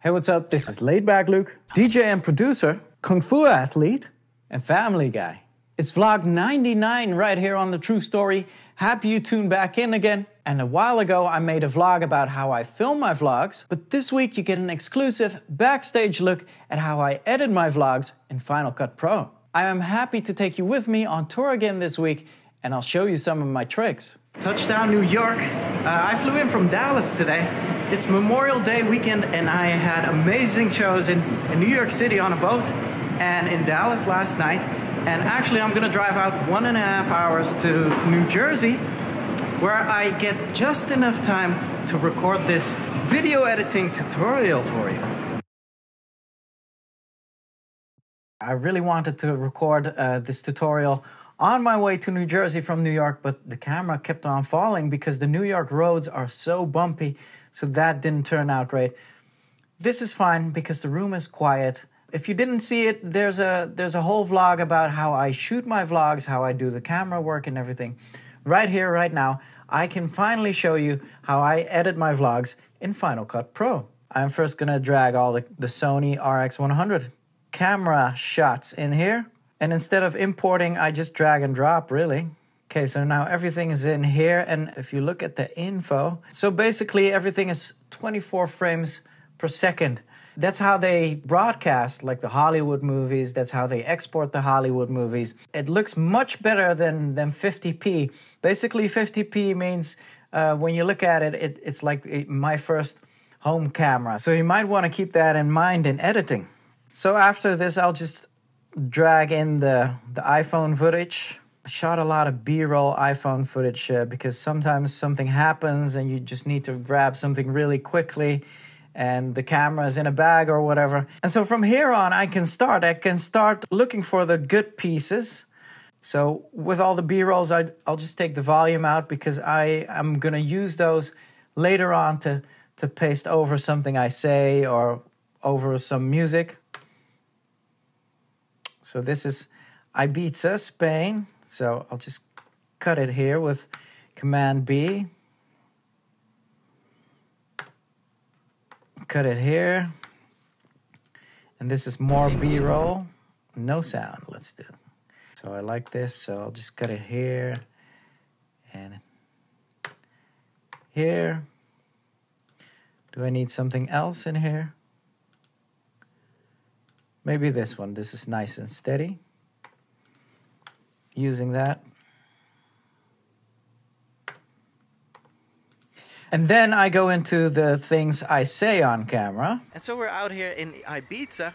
Hey, what's up? This is Laidback Luke, DJ and producer, Kung Fu athlete, and family guy. It's vlog 99 right here on The True Story. Happy you tuned back in again. And a while ago, I made a vlog about how I film my vlogs, but this week you get an exclusive backstage look at how I edit my vlogs in Final Cut Pro. I am happy to take you with me on tour again this week, and I'll show you some of my tricks. Touchdown, New York. I flew in from Dallas today. It's Memorial Day weekend, and I had amazing shows in New York City on a boat and in Dallas last night. And actually, I'm gonna drive out 1.5 hours to New Jersey, where I get just enough time to record this video editing tutorial for you. I really wanted to record this tutorial on my way to New Jersey from New York, but the camera kept on falling because the New York roads are so bumpy, so that didn't turn out great. This is fine because the room is quiet. If you didn't see it, there's a whole vlog about how I shoot my vlogs, how I do the camera work and everything. Right here, right now, I can finally show you how I edit my vlogs in Final Cut Pro. I'm first gonna drag all the Sony RX100 camera shots in here. And instead of importing, I just drag and drop, really. Okay, so now everything is in here, and if you look at the info, so basically everything is 24 frames per second. That's how they broadcast, like the Hollywood movies, that's how they export the Hollywood movies. It looks much better than 50p. Basically, 50p means, when you look at it, it's like my first home camera. So you might want to keep that in mind in editing. So after this, I'll just drag in the iPhone footage. I shot a lot of B-roll iPhone footage because sometimes something happens and you just need to grab something really quickly and the camera is in a bag or whatever. And so from here on, I can start looking for the good pieces. So with all the B-rolls, I'll just take the volume out because I'm gonna use those later on to paste over something I say or over some music. So this is Ibiza, Spain. So I'll just cut it here with Command B. Cut it here. And this is more B-roll. No sound, let's do it. So I like this, so I'll just cut it here and here. Do I need something else in here? Maybe this one. This is nice and steady. Using that. And then I go into the things I say on camera. And so we're out here in Ibiza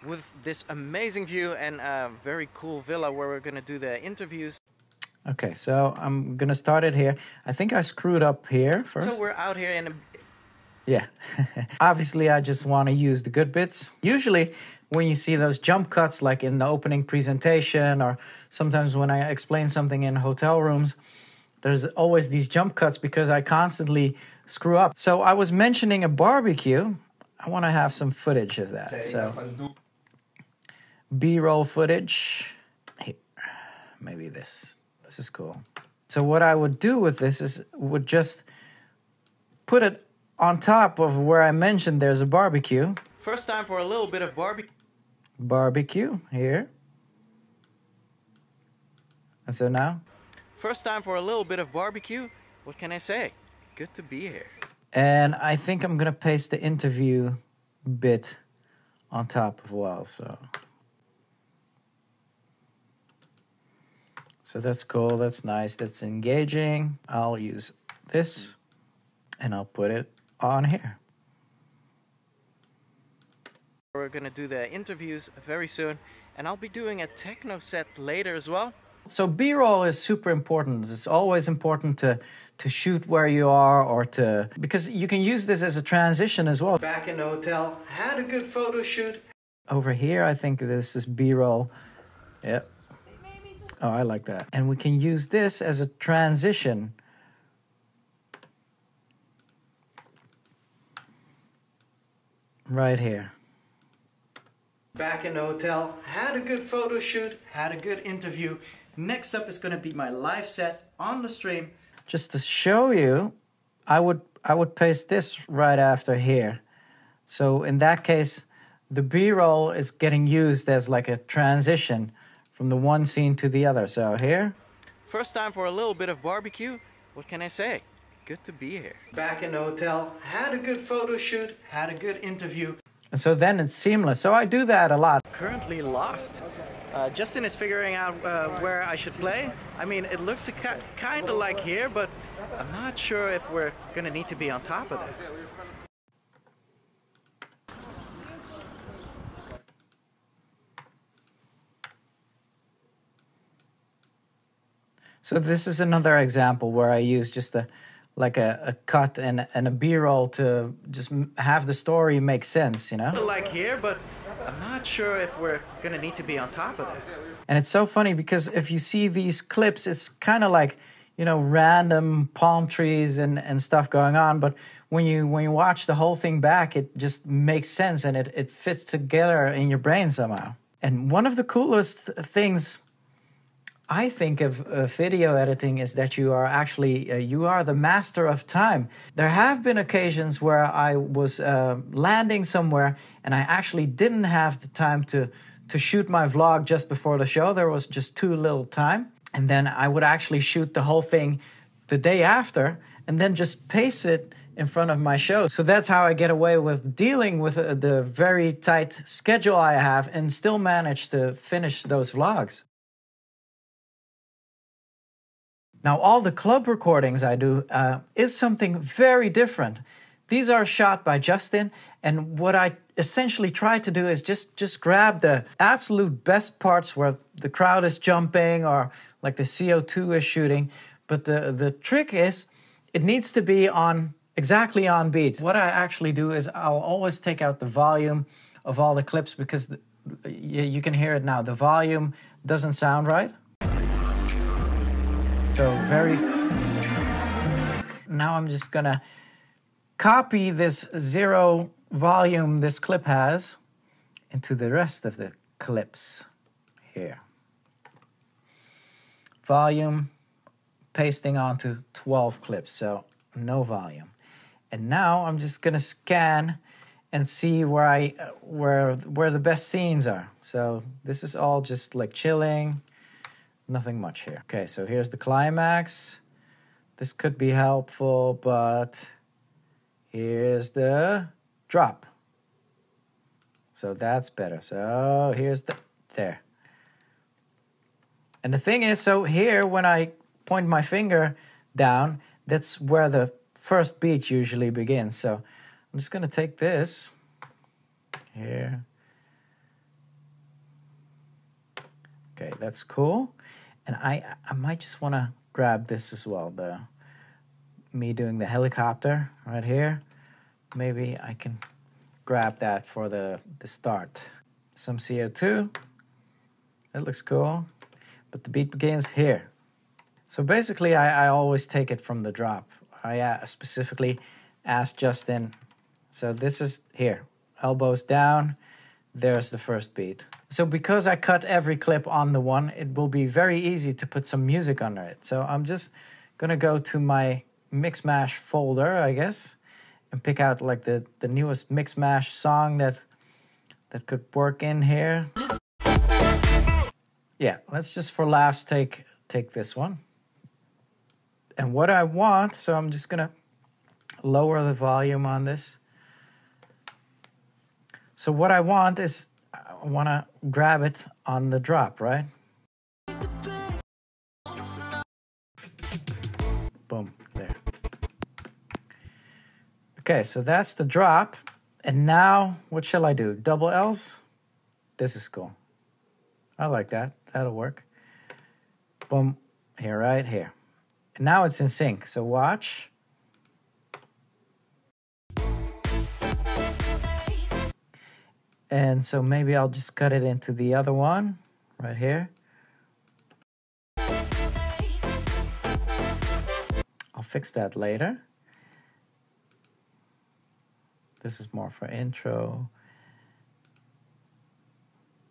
with this amazing view and a very cool villa where we're gonna do the interviews. Okay, so I'm gonna start it here. I think I screwed up here first. So we're out here in yeah. Obviously, I just want to use the good bits. Usually, when you see those jump cuts, like in the opening presentation, or sometimes when I explain something in hotel rooms, there's always these jump cuts because I constantly screw up. So I was mentioning a barbecue. I want to have some footage of that. So B-roll footage. Here, maybe this. This is cool. So what I would do with this is would just put it on top of where I mentioned there's a barbecue. First time for a little bit of barbecue here. And so now? First time for a little bit of barbecue. What can I say? Good to be here. And I think I'm gonna paste the interview bit on top as well, so that's cool, that's nice, that's engaging. I'll use this and I'll put it on here. We're gonna do the interviews very soon, and I'll be doing a techno set later as well. So B-roll is super important. It's always important to shoot where you are or because you can use this as a transition as well. Back in the hotel, had a good photo shoot. Over here, I think this is B-roll. Yep. Oh, I like that. And we can use this as a transition. Right here. Back in the hotel, had a good photo shoot, had a good interview. Next up is gonna be my live set on the stream. Just to show you, I would paste this right after here. So in that case, the B-roll is getting used as like a transition from the one scene to the other. So here. First time for a little bit of barbecue. What can I say? Good to be here. Back in the hotel, had a good photo shoot, had a good interview. And so then it's seamless. So I do that a lot. Currently lost. Justin is figuring out where I should play. I mean, it looks kind of like here, but I'm not sure if we're gonna need to be on top of that. So this is another example where I use just a cut and a B-roll to just have the story make sense, you know? Like here, but I'm not sure if we're gonna need to be on top of that. And it's so funny because if you see these clips, it's kind of like, you know, random palm trees and stuff going on, but when you watch the whole thing back, it just makes sense and it fits together in your brain somehow. And one of the coolest things I think of video editing is that you are actually, you are the master of time. There have been occasions where I was landing somewhere and I actually didn't have the time to shoot my vlog just before the show. There was just too little time. And then I would actually shoot the whole thing the day after and then just paste it in front of my show. So that's how I get away with dealing with the very tight schedule I have and still manage to finish those vlogs. Now, all the club recordings I do is something very different. These are shot by Justin, and what I essentially try to do is just grab the absolute best parts where the crowd is jumping or like the CO2 is shooting. But the trick is, it needs to be exactly on beat. What I actually do is I'll always take out the volume of all the clips because you can hear it now. The volume doesn't sound right. So now I'm just gonna copy this 0 volume this clip has into the rest of the clips here. Volume, pasting onto 12 clips, so no volume. And now I'm just gonna scan and see where the best scenes are. So this is all just like chilling. Nothing much here. Okay, so here's the climax. This could be helpful, but here's the drop. So that's better. So here's there. And the thing is, so here when I point my finger down, that's where the first beat usually begins. So I'm just gonna take this here. Okay, that's cool. And I might just want to grab this as well, me doing the helicopter right here. Maybe I can grab that for the start. Some CO2. That looks cool. But the beat begins here. So basically, I always take it from the drop. I specifically asked Justin. So this is here. Elbows down. There's the first beat. So because I cut every clip on the one, it will be very easy to put some music under it. So I'm just gonna go to my Mix Mash folder, I guess, and pick out like the newest Mix Mash song that could work in here. Yeah, let's just for laughs take this one. And what I want, so I'm just gonna lower the volume on this. So what I want is, I want to grab it on the drop, right? Boom, there. Okay, so that's the drop. And now, what shall I do? Double L's? This is cool. I like that. That'll work. Boom, here, right here. And now it's in sync, so watch. And so maybe I'll just cut it into the other one, right here. I'll fix that later. This is more for intro.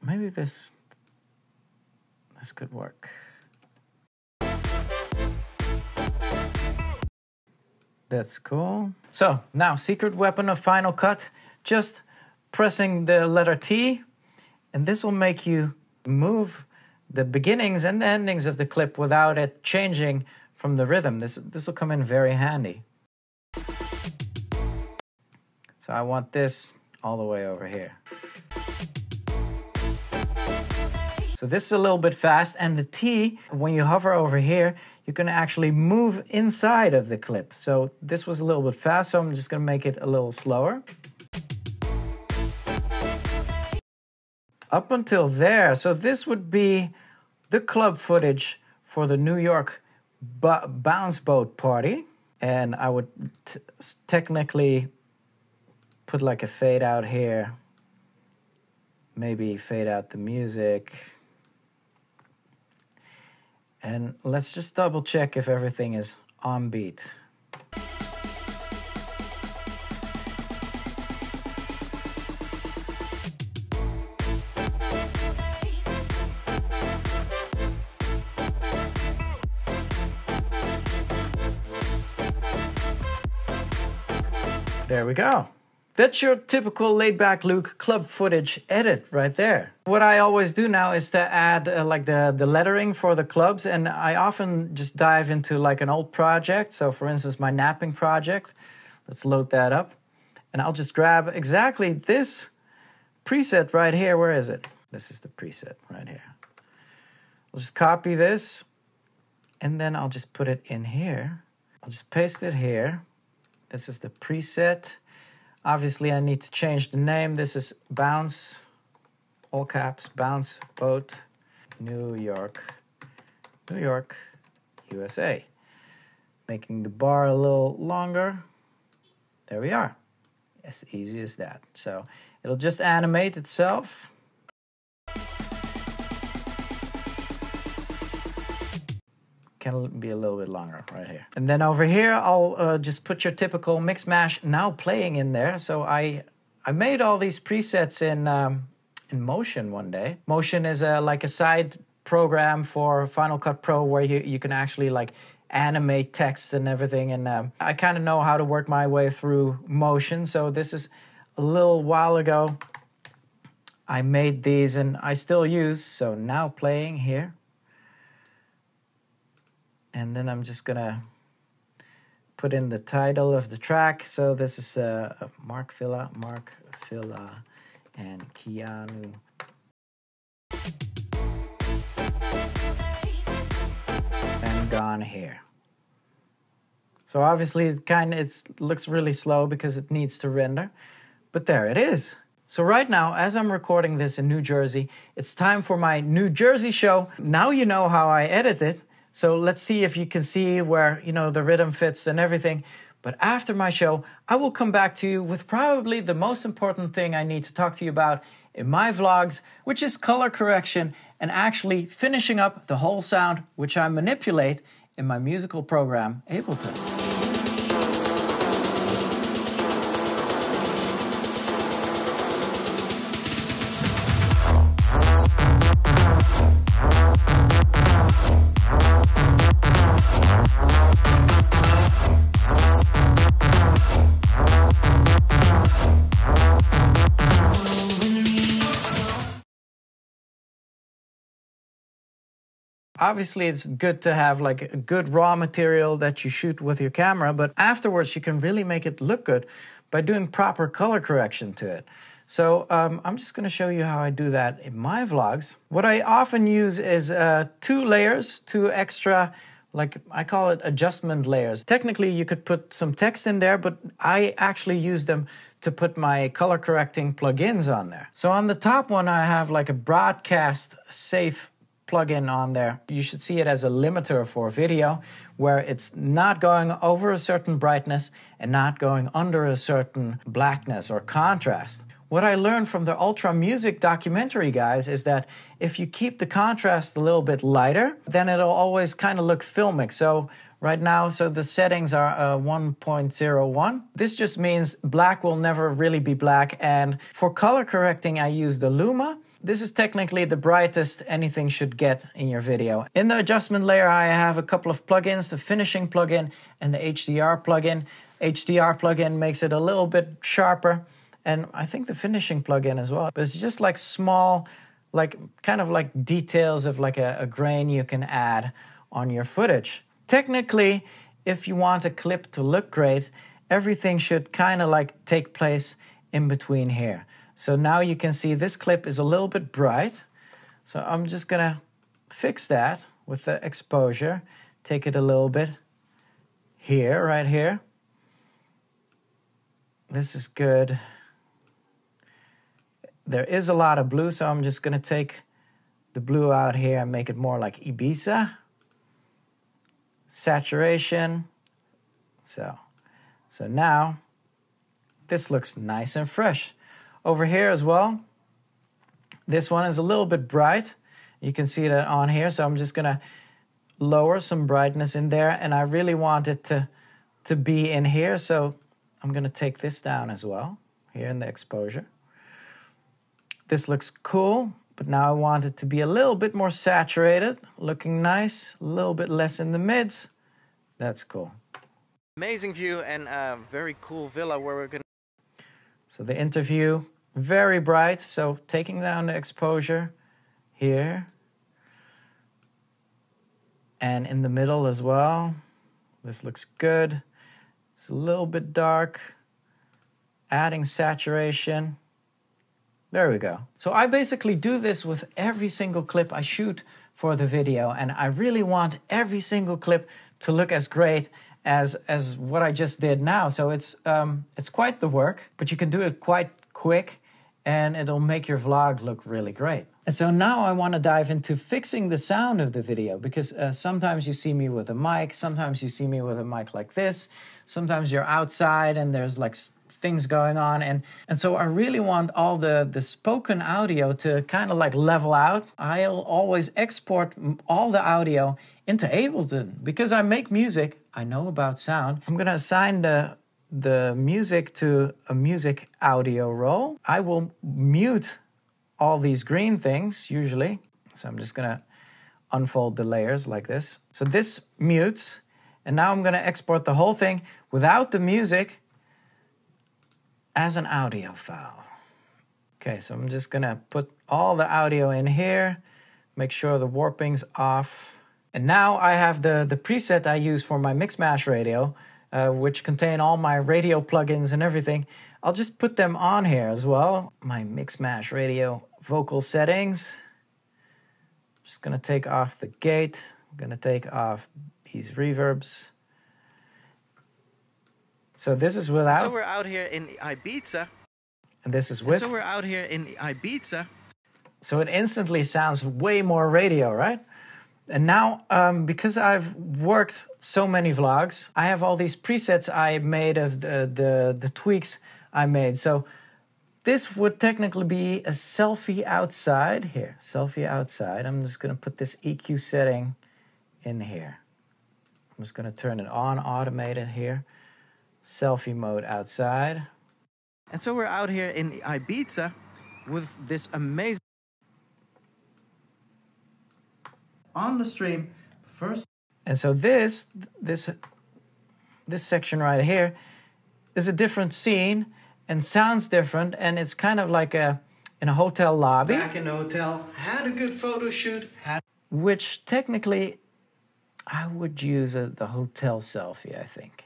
Maybe this could work. That's cool. So now, secret weapon of Final Cut. just pressing the letter T, and this will make you move the beginnings and the endings of the clip without it changing from the rhythm. This will come in very handy. So I want this all the way over here. So this is a little bit fast, and the T, when you hover over here, you can actually move inside of the clip. So this was a little bit fast, so I'm just going to make it a little slower. Up until there, so this would be the club footage for the New York bounce boat party. And I would technically put like a fade out here. Maybe fade out the music. And let's just double check if everything is on beat. There we go. That's your typical Laidback Luke club footage edit right there. What I always do now is to add like the lettering for the clubs, and I often just dive into like an old project. So for instance, my napping project. Let's load that up. And I'll just grab exactly this preset right here. Where is it? This is the preset right here. I'll just copy this, and then I'll just put it in here. I'll just paste it here. This is the preset. Obviously, I need to change the name. This is Bounce, all caps, Bounce Boat, New York, USA. Making the bar a little longer. There we are. As easy as that. So it'll just animate itself. Can be a little bit longer right here. And then over here, I'll just put your typical mix mash now playing in there. So I made all these presets in Motion one day. Motion is like a side program for Final Cut Pro where you can actually like animate text and everything. And I kind of know how to work my way through Motion. So this is a little while ago. I made these and I still use. So now playing here. And then I'm just gonna put in the title of the track. So this is Mark Villa, and Keanu. And Gone Here. So obviously it looks really slow because it needs to render, but there it is. So right now, as I'm recording this in New Jersey, it's time for my New Jersey show. Now you know how I edit it. So let's see if you can see where, you know, the rhythm fits and everything. But after my show, I will come back to you with probably the most important thing I need to talk to you about in my vlogs, which is color correction and actually finishing up the whole sound, which I manipulate in my musical program, Ableton. Obviously, it's good to have like a good raw material that you shoot with your camera, but afterwards you can really make it look good by doing proper color correction to it. So I'm just going to show you how I do that in my vlogs. What I often use is 2 layers, 2 extra, like I call it adjustment layers. Technically, you could put some text in there, but I actually use them to put my color correcting plugins on there. So on the top one, I have like a broadcast safe plugin on there. You should see it as a limiter for video where it's not going over a certain brightness and not going under a certain blackness or contrast. What I learned from the Ultra Music documentary guys is that if you keep the contrast a little bit lighter, then it'll always kind of look filmic. So right now, so the settings are 1.01. This just means black will never really be black. And for color correcting, I use the Luma. This is technically the brightest anything should get in your video. In the adjustment layer, I have a couple of plugins, the finishing plugin and the HDR plugin. HDR plugin makes it a little bit sharper. and I think the finishing plugin as well. But it's just like small, like kind of like details of like a grain you can add on your footage. Technically, if you want a clip to look great, everything should kind of like take place in between here. So now you can see this clip is a little bit bright. So I'm just gonna fix that with the exposure. Take it a little bit here, right here. This is good. There is a lot of blue, so I'm just gonna take the blue out here and make it more like Ibiza. Saturation. So now this looks nice and fresh. Over here as well, this one is a little bit bright. You can see that on here, so I'm just gonna lower some brightness in there, and I really want it to be in here, so I'm gonna take this down as well, here in the exposure. This looks cool, but now I want it to be a little bit more saturated, looking nice, a little bit less in the mids. That's cool. Amazing view and a very cool villa where we're gonna... So the interview, very bright, so taking down the exposure here. And in the middle as well. This looks good. It's a little bit dark. Adding saturation. There we go. So I basically do this with every single clip I shoot for the video, and I really want every single clip to look as great as what I just did now. So it's quite the work, but you can do it quite quick, and it'll make your vlog look really great. And so now I want to dive into fixing the sound of the video, because sometimes you see me with a mic, sometimes you see me with a mic like this, sometimes you're outside and there's like things going on, and so I really want all the spoken audio to kind of like level out. I'll always export all the audio into Ableton, because I make music, I know about sound. I'm gonna assign the music to a music audio role. I will mute all these green things usually. So I'm just gonna unfold the layers like this. So this mutes, and now I'm gonna export the whole thing without the music as an audio file. Okay, so I'm just gonna put all the audio in here, make sure the warping's off. And now I have the preset I use for my mix mash radio, which contain all my radio plugins and everything. I'll just put them on here as well. My mix mash radio vocal settings. Just gonna take off the gate. I'm gonna take off these reverbs. So this is without. So we're out here in Ibiza. And this is with. So we're out here in Ibiza. So it instantly sounds way more radio, right? And now, because I've worked so many vlogs, I have all these presets I made of the tweaks I made. So this would technically be a selfie outside. Here, selfie outside. I'm just gonna put this EQ setting in here. I'm just gonna turn it on, automated here. Selfie mode outside. And so we're out here in Ibiza with this amazing... On the stream first. And so this section right here is a different scene and sounds different, and it's kind of like in a hotel lobby. Back in the hotel, had a good photo shoot. Which technically I would use the hotel selfie, I think.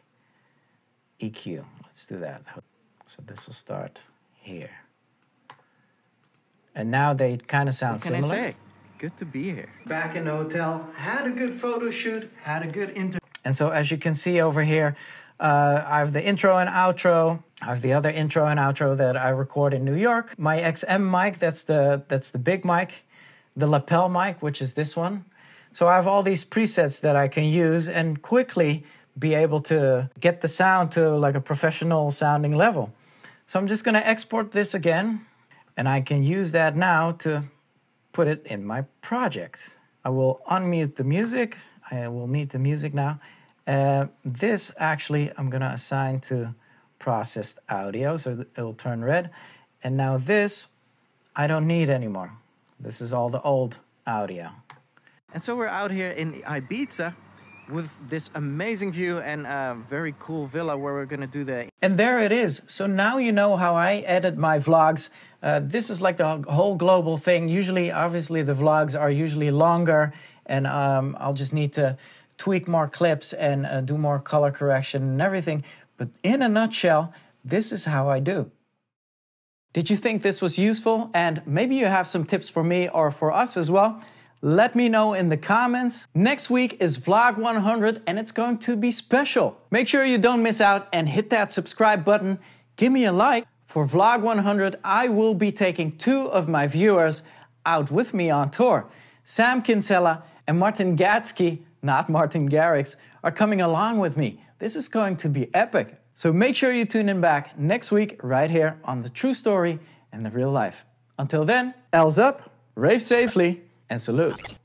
EQ, let's do that. So this will start here. And now they kind of sound similar. What can I say? Good to be here. Back in the hotel, had a good photo shoot, had a good interview. And so as you can see over here, I have the intro and outro. I have the other intro and outro that I record in New York. My XM mic, that's the big mic. The lapel mic, which is this one. So I have all these presets that I can use and quickly be able to get the sound to like a professional sounding level. So I'm just gonna export this again, and I can use that now to put it in my project. I will unmute the music. I will need the music now. This actually I'm gonna assign to processed audio, so it'll turn red. And now this I don't need anymore. This is all the old audio. And so we're out here in Ibiza with this amazing view and a very cool villa where we're gonna do the... And there it is. So now you know how I edit my vlogs. This is like the whole global thing. Usually, obviously, the vlogs are usually longer, and I'll just need to tweak more clips and do more color correction and everything. But in a nutshell, this is how I do. Did you think this was useful? And maybe you have some tips for me or for us as well? Let me know in the comments. Next week is Vlog 100 and it's going to be special. Make sure you don't miss out and hit that subscribe button. Give me a like. For Vlog 100, I will be taking 2 of my viewers out with me on tour. Sam Kinsella and Martin Gatsky, not Martin Garrix, are coming along with me. This is going to be epic. So make sure you tune in back next week right here on The True Story and The Real Life. Until then, L's up, rave safely, and salute.